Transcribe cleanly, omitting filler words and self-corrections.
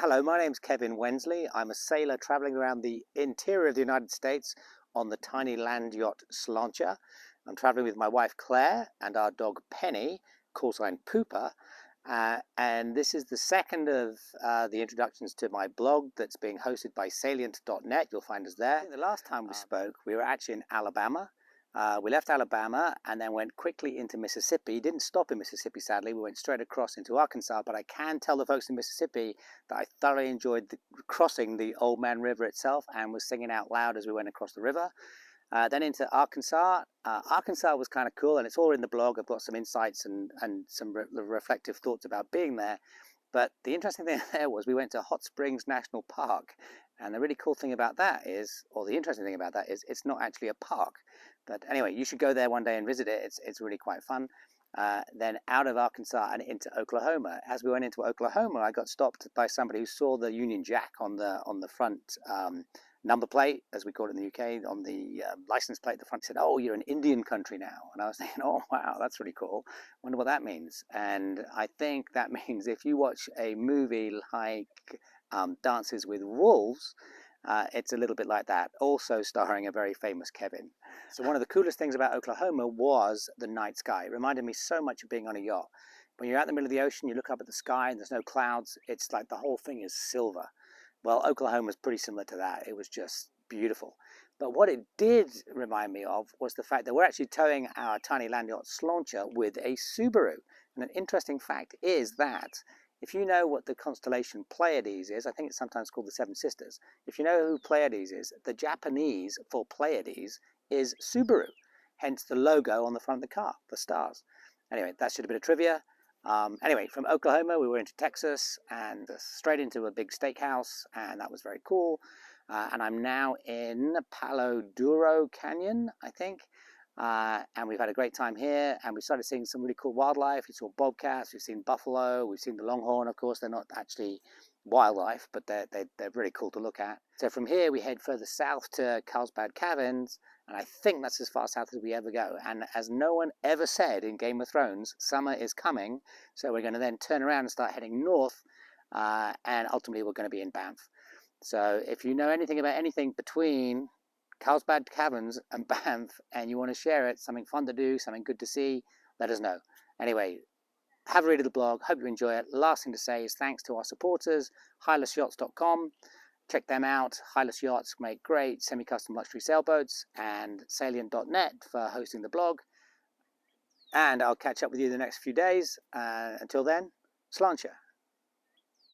Hello, my name's Kevin Wensley. I'm a sailor traveling around the interior of the United States on the tiny land yacht Sláinte. I'm traveling with my wife Claire and our dog Penny, call sign Pooper. And this is the second of the introductions to my blog that's being hosted by Salient.net. You'll find us there. The last time we spoke, we were actually in Alabama. We left Alabama and then went quickly into Mississippi. Didn't stop in Mississippi, sadly. We went straight across into Arkansas, but I can tell the folks in Mississippi that I thoroughly enjoyed crossing the Old Man River itself and was singing out loud as we went across the river. Then into Arkansas. Arkansas was kind of cool, and it's all in the blog. I've got some insights and some reflective thoughts about being there. But the interesting thing there was we went to Hot Springs National Park. And the really cool thing about that is, or the interesting thing about that is, it's not actually a park. But anyway, you should go there one day and visit it. It's really quite fun. Then out of Arkansas and into Oklahoma. As we went into Oklahoma, I got stopped by somebody who saw the Union Jack on the front number plate, as we call it in the UK, on the license plate at the front. He said, "Oh, you're in Indian country now." And I was thinking, "Oh, wow, that's really cool. Wonder what that means." And I think that means if you watch a movie like Dances with Wolves, it's a little bit like that, also starring a very famous Kevin. So one of the coolest things about Oklahoma was the night sky. It reminded me so much of being on a yacht. When you're out in the middle of the ocean, you look up at the sky and there's no clouds. It's like the whole thing is silver. Well, Oklahoma was pretty similar to that. It was just beautiful. But what it did remind me of was the fact that we're actually towing our tiny land yacht Sláinte with a Subaru. And an interesting fact is that if you know what the constellation Pleiades is, I think it's sometimes called the Seven Sisters. If you know who Pleiades is, the Japanese for Pleiades is Subaru, hence the logo on the front of the car, the stars. Anyway, that's just a bit of trivia. Anyway, from Oklahoma, we were into Texas and straight into a big steakhouse, and that was very cool. And I'm now in Palo Duro Canyon, I think. And we've had a great time here, and we started seeing some really cool wildlife. We saw bobcats, we've seen buffalo, we've seen the longhorn. Of course, they're not actually wildlife, but they're really cool to look at. So from here, we head further south to Carlsbad Caverns, and I think that's as far south as we ever go. And as no one ever said in Game of Thrones, summer is coming, so we're going to then turn around and start heading north, and ultimately we're going to be in Banff. So if you know anything about anything between Carlsbad Caverns and Banff, and you want to share it, something fun to do, something good to see, let us know. Anyway, have a read of the blog. Hope you enjoy it. Last thing to say is thanks to our supporters, HighlessYachts.com. Check them out. Highless Yachts make great semi-custom luxury sailboats, and Salient.net for hosting the blog. And I'll catch up with you the next few days. Until then, Sláinte.